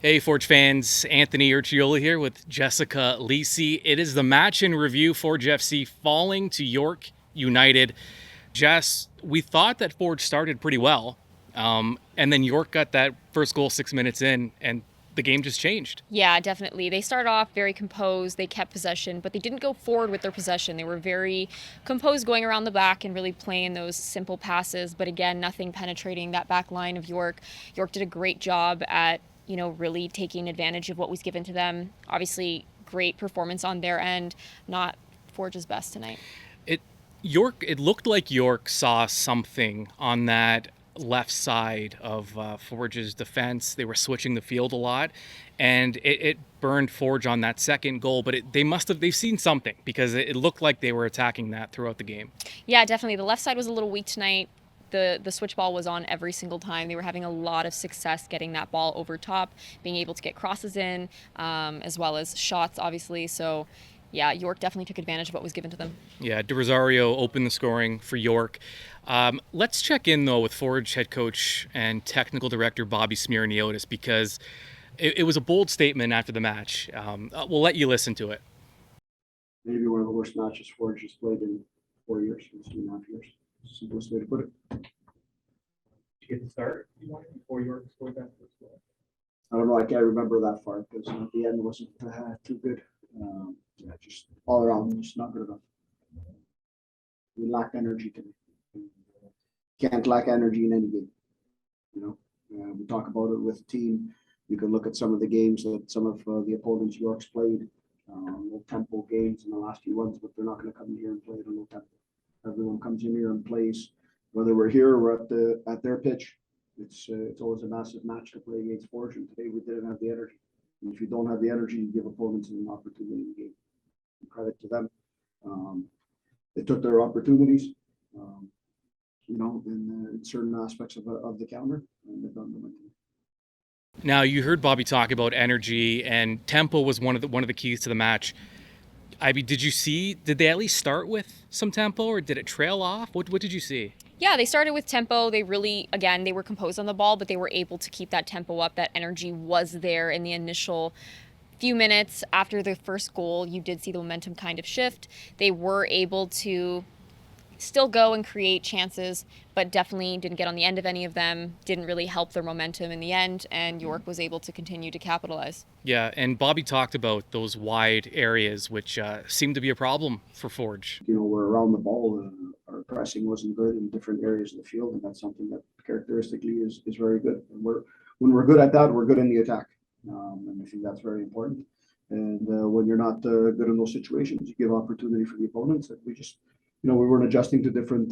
Hey, Forge fans, Anthony Urciuoli here with Jessica Lisi. It is the match in review. Forge FC falling to York United. Jess, we thought that Forge started pretty well, and then York got that first goal 6 minutes in, and the game just changed. Yeah, definitely. They started off very composed. They kept possession, but they didn't go forward with their possession. They were very composed going around the back and really playing those simple passes. But again, nothing penetrating that back line of York. York did a great job at, really taking advantage of what was given to them. Obviously, great performance on their end. Not Forge's best tonight. It looked like York saw something on that left side of Forge's defense. They were switching the field a lot, and it burned Forge on that second goal. But they've seen something, because it looked like they were attacking that throughout the game. Yeah, definitely. The left side was a little weak tonight. The switch ball was on every single time. They were having a lot of success getting that ball over top, being able to get crosses in, as well as shots, obviously. So, yeah, York definitely took advantage of what was given to them. Yeah, De Rosario opened the scoring for York. Let's check in, though, with Forge head coach and technical director Bobby Smyrniotis, because it was a bold statement after the match. We'll let you listen to it. Maybe one of the worst matches Forge has played in 4 years, 3.5 years. Simplest way to put it. To get the start before York scored that first goal? I don't know. I can't remember that far because the end wasn't too good. Just all around, just not good enough. We lacked energy today. Can't lack energy in any game. We talk about it with the team. You can look at some of the games that some of the opponents York's played, low tempo games in the last few ones, but they're not going to come in here and play at a low tempo. Everyone comes in here and plays, whether we're here or at their pitch. It's always a massive match to play against Forge, and today we didn't have the energy. And if you don't have the energy, you give opponents an opportunity in the game. And credit to them. They took their opportunities, in certain aspects of the counter, and they've done them. Now, you heard Bobby talk about energy, and tempo was one of the keys to the match. I mean, did they at least start with some tempo, or did it trail off? What did you see? Yeah, they started with tempo. They really, again, they were composed on the ball, but they were able to keep that tempo up. That energy was there in the initial few minutes after the first goal. You did see the momentum kind of shift. They were able to still go and create chances, but definitely didn't get on the end of any of them, didn't really help their momentum in the end, and York was able to continue to capitalize. Yeah, and Bobby talked about those wide areas, which seemed to be a problem for Forge. We're around the ball. Our pressing wasn't good in different areas of the field, and that's something that characteristically is very good. And when we're good at that, we're good in the attack, and I think that's very important. And when you're not good in those situations, you give opportunity for the opponents. And we just we weren't adjusting to different,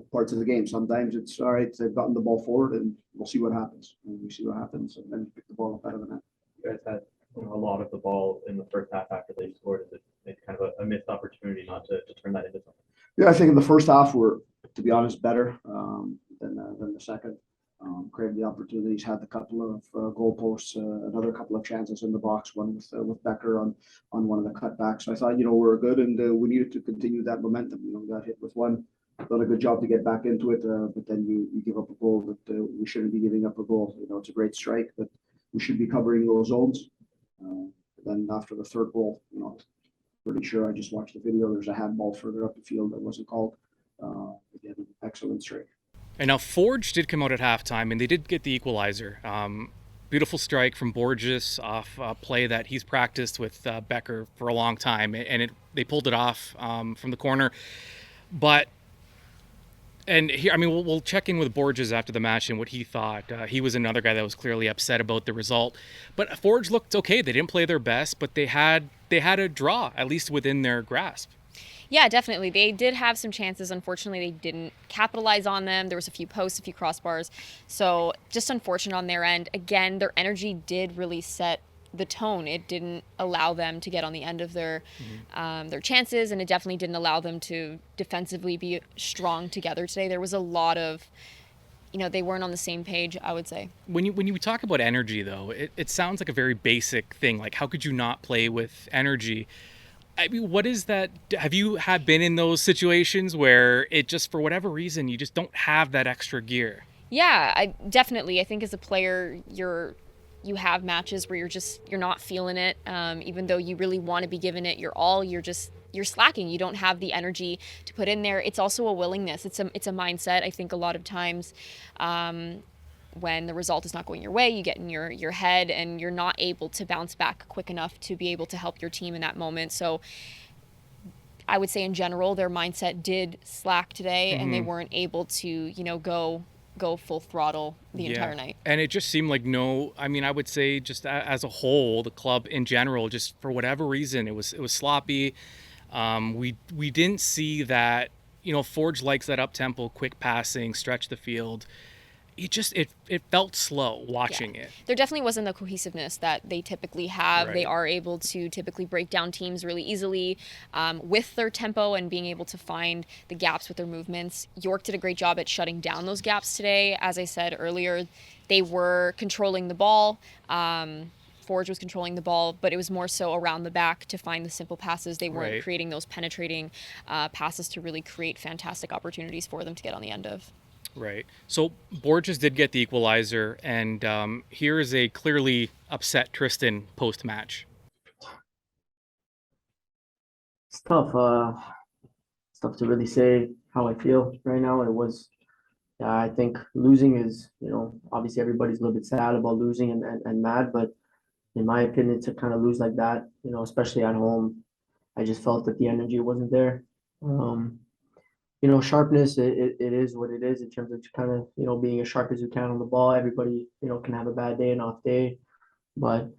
parts of the game. Sometimes it's all right. They've gotten the ball forward, and we'll see what happens. And we see what happens, and then pick the ball up out of the net. You guys had a lot of the ball in the first half after they scored. It's kind of a missed opportunity not to turn that into something. Yeah, I think in the first half we're, to be honest, better than the second. Created the opportunities, had a couple of goalposts, another couple of chances in the box, one with Becker on one of the cutbacks. So I thought, we're good, and we needed to continue that momentum. We got hit with one, done a good job to get back into it, but then you give up a goal that we shouldn't be giving up a goal. It's a great strike, but we should be covering those zones. Then after the third goal, pretty sure I just watched the video. There's a handball further up the field that wasn't called. Again, an excellent strike. And now Forge did come out at halftime, and they did get the equalizer. Beautiful strike from Borges off a play that he's practiced with Becker for a long time, and they pulled it off from the corner. And here, I mean, we'll check in with Borges after the match and what he thought. He was another guy that was clearly upset about the result. But Forge looked okay. They didn't play their best, but they had a draw, at least within their grasp. Yeah, definitely. They did have some chances. Unfortunately, they didn't capitalize on them. There was a few posts, a few crossbars. So just unfortunate on their end. Again, their energy did really set the tone. It didn't allow them to get on the end of their chances, and it definitely didn't allow them to defensively be strong together today. There was a lot of, they weren't on the same page, I would say. When you talk about energy, though, it sounds like a very basic thing. Like, how could you not play with energy? I mean, what is that? Have you been in those situations where it just, for whatever reason, you just don't have that extra gear? Yeah, I think as a player, you're you have matches where you're not feeling it, even though you really want to be giving it your all. You're slacking. You don't have the energy to put in there. It's also a willingness. It's a mindset. I think a lot of times, when the result is not going your way, you get in your head and you're not able to bounce back quick enough to be able to help your team in that moment. So I would say in general, their mindset did slack today, and they weren't able to, go full throttle the entire night. And it just seemed like I would say just as a whole, the club in general, just for whatever reason, it was sloppy. We didn't see that, Forge likes that up-tempo, quick passing, stretch the field. It felt slow watching it. There definitely wasn't the cohesiveness that they typically have. Right. They are able to typically break down teams really easily with their tempo and being able to find the gaps with their movements. York did a great job at shutting down those gaps today. As I said earlier, they were controlling the ball. Forge was controlling the ball, but it was more so around the back to find the simple passes. They weren't creating those penetrating passes to really create fantastic opportunities for them to get on the end of. Right. So Borges did get the equalizer, and here is a clearly upset Tristan post-match. It's tough. It's tough to really say how I feel right now. I think losing is, obviously everybody's a little bit sad about losing and mad, but in my opinion, to kind of lose like that, especially at home, I just felt that the energy wasn't there. Sharpness, it is what it is in terms of kind of, being as sharp as you can on the ball. Everybody, can have a bad day, an off day, but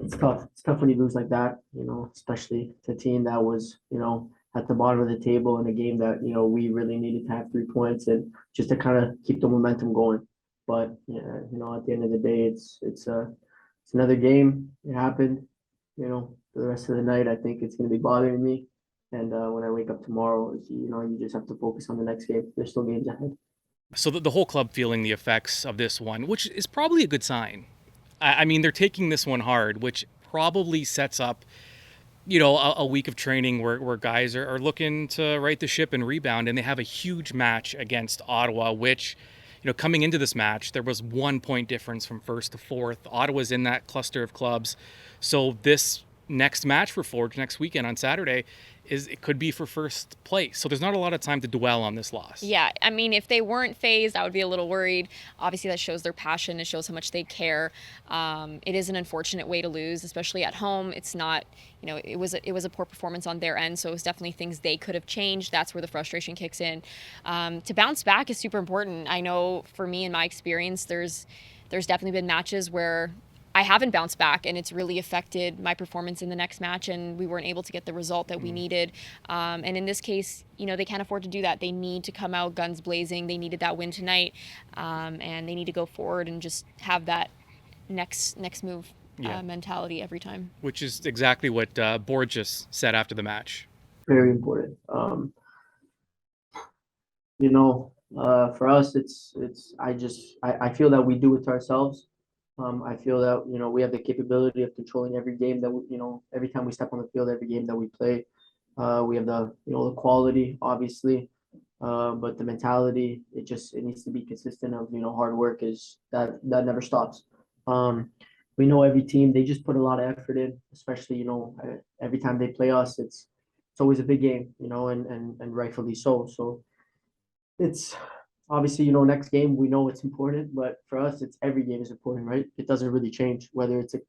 it's tough. It's tough when you lose like that, especially to a team that was, at the bottom of the table in a game that, we really needed to have 3 points and just to kind of keep the momentum going. But, at the end of the day, it's another game. It happened, for the rest of the night. I think it's going to be bothering me. And when I wake up tomorrow, you just have to focus on the next game. There's still games ahead. So the whole club feeling the effects of this one, which is probably a good sign. I mean, they're taking this one hard, which probably sets up, a week of training where guys are looking to right the ship and rebound, and they have a huge match against Ottawa, which, coming into this match, there was 1 point difference from first to fourth. Ottawa's in that cluster of clubs. So this next match for Forge next weekend on Saturday it could be for first place. So there's not a lot of time to dwell on this loss. Yeah, I mean, if they weren't phased, I would be a little worried. Obviously, that shows their passion. It shows how much they care. It is an unfortunate way to lose, especially at home. It's not, it was a poor performance on their end, so it was definitely things they could have changed. That's where the frustration kicks in. To bounce back is super important. I know for me, in my experience, there's definitely been matches where I haven't bounced back, and it's really affected my performance in the next match, and we weren't able to get the result that we needed. And in this case, they can't afford to do that. They need to come out guns blazing. They needed that win tonight, and they need to go forward and just have that next move mentality every time. Which is exactly what Borges said after the match. Very important. For us, I feel that we do it to ourselves. I feel that, we have the capability of controlling every game that, every time we step on the field, every game that we play. We have the quality, obviously, but the mentality, it needs to be consistent of, hard work that never stops. We know every team, they just put a lot of effort in, especially, every time they play us, it's always a big game, and rightfully so. So it's, obviously, next game, we know it's important, but for us, it's every game is important, right? It doesn't really change whether it's a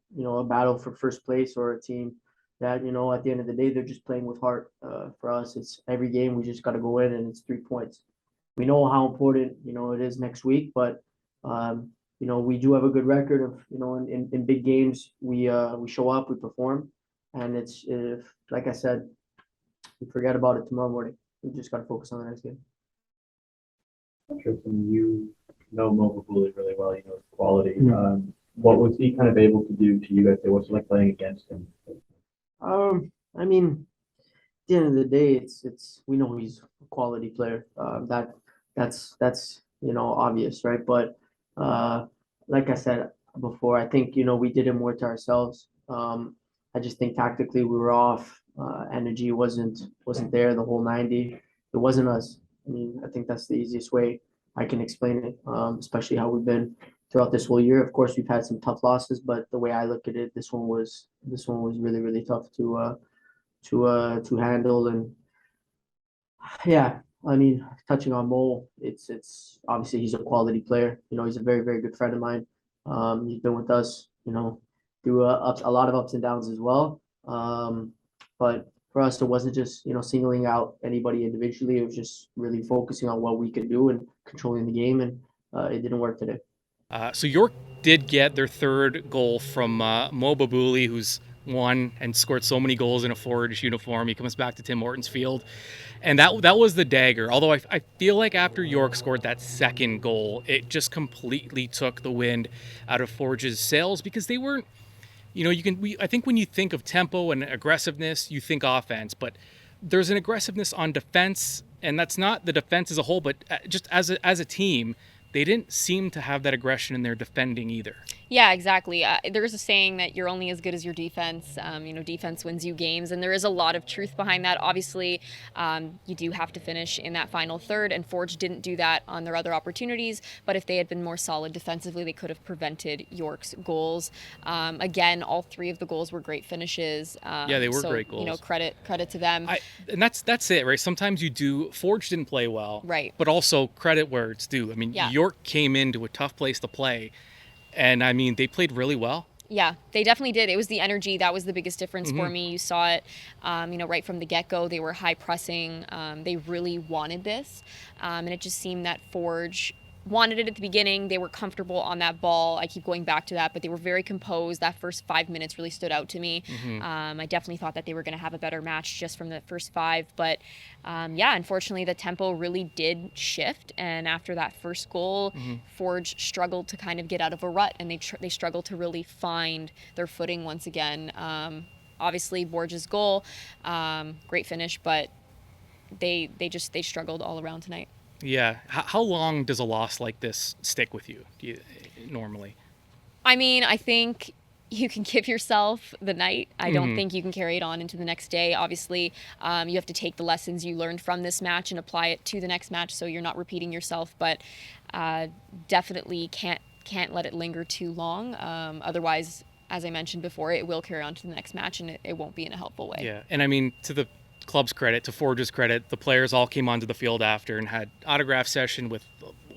battle for first place or a team that, at the end of the day, they're just playing with heart. For us, it's every game. We just got to go in and it's 3 points. We know how important, it is next week, but, we do have a good record of, in big games, we show up, we perform, and like I said, we forget about it tomorrow morning. We just got to focus on the next game. Tristan, you know Mo Babuli really well, his quality. What was he kind of able to do to you guys? What's it like playing against him? I mean, at the end of the day, it's we know he's a quality player. That's obvious, right? But like I said before, I think we did it more to ourselves. I just think tactically we were off. Energy wasn't there the whole 90. It wasn't us. I mean, I think that's the easiest way I can explain it, especially how we've been throughout this whole year. Of course, we've had some tough losses, but the way I look at it, this one was really, really tough to handle. And yeah, I mean, touching on Mo, it's obviously he's a quality player. He's a very, very good friend of mine. He's been with us, through a lot of ups and downs as well. But for us, it wasn't just singling out anybody individually. It was just really focusing on what we could do and controlling the game, and it didn't work today. So York did get their third goal from Mo Babuli, who's won and scored so many goals in a Forge uniform. He comes back to Tim Hortons Field, and that was the dagger. Although I feel like after York scored that second goal, it just completely took the wind out of Forge's sails, because they weren't, I think when you think of tempo and aggressiveness, you think offense, but there's an aggressiveness on defense, and that's not the defense as a whole, but just as a team, they didn't seem to have that aggression in their defending either. Yeah, exactly. There's a saying that you're only as good as your defense. Defense wins you games, and there is a lot of truth behind that. Obviously, you do have to finish in that final third, and Forge didn't do that on their other opportunities, but if they had been more solid defensively, they could have prevented York's goals. Again, all three of the goals were great finishes. Yeah, they were great goals. Credit to them. And that's it, right? Sometimes Forge didn't play well, right? But also credit where it's due. I mean, yeah. York came into a tough place to play, and I mean, they played really well. Yeah, they definitely did. It was the energy that was the biggest difference for me. You saw it, right from the get-go. They were high pressing. They really wanted this, and it just seemed that Forge wanted it at the beginning. They were comfortable on that ball. I keep going back to that, but they were very composed. That first 5 minutes really stood out to me. I definitely thought that they were going to have a better match just from the first 5, but unfortunately the tempo really did shift, and after that first goal, Forge struggled to kind of get out of a rut, and they struggled to really find their footing once again. Obviously Borges' goal, great finish, but they struggled all around tonight. Yeah. How long does a loss like this stick with you normally? I mean, I think you can give yourself the night. I don't think you can carry it on into the next day. Obviously, you have to take the lessons you learned from this match and apply it to the next match, so you're not repeating yourself. But definitely can't let it linger too long. Otherwise, as I mentioned before, it will carry on to the next match, and it won't be in a helpful way. Yeah, and I mean, to the club's credit, to Forge's credit, the players all came onto the field after and had autograph session with.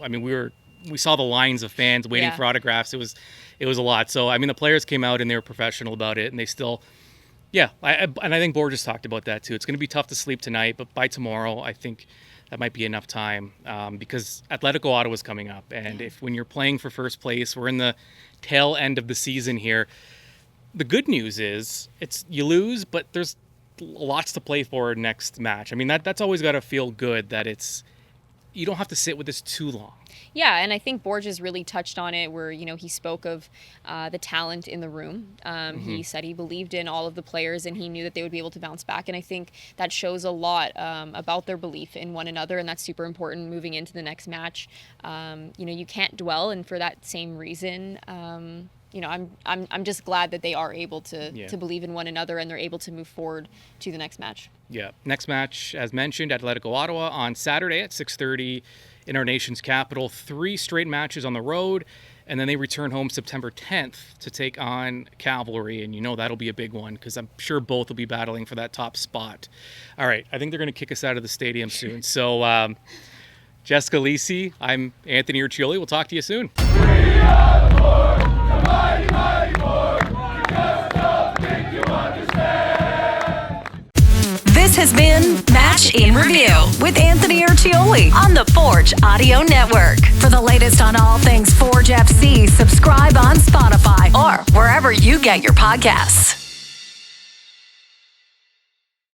I mean, we saw the lines of fans waiting for autographs. It was a lot. So I mean, the players came out and they were professional about it, and they still, I think Borges talked about that too. It's going to be tough to sleep tonight, but by tomorrow, I think that might be enough time, because Atletico Ottawa's coming up, and when you're playing for first place, we're in the tail end of the season here. The good news is you lose, but there's lots to play for next match. I mean, that's always got to feel good, that you don't have to sit with this too long. Yeah, and I think Borges really touched on it where, he spoke of the talent in the room. He said he believed in all of the players and he knew that they would be able to bounce back. And I think that shows a lot about their belief in one another, and that's super important moving into the next match. You can't dwell, and for that same reason, I'm just glad that they are able to believe in one another, and they're able to move forward to the next match. Yeah. Next match, as mentioned, Atletico Ottawa on Saturday at 6:30 in our nation's capital. 3 straight matches on the road, and then they return home September 10th to take on Cavalry, and that'll be a big one because I'm sure both will be battling for that top spot. All right, I think they're going to kick us out of the stadium soon. So, Jessica Lisi, I'm Anthony Urciuoli. We'll talk to you soon. This has been Match in Review with Anthony Urciuoli on the Forge Audio Network. For the latest on all things Forge FC, subscribe on Spotify or wherever you get your podcasts.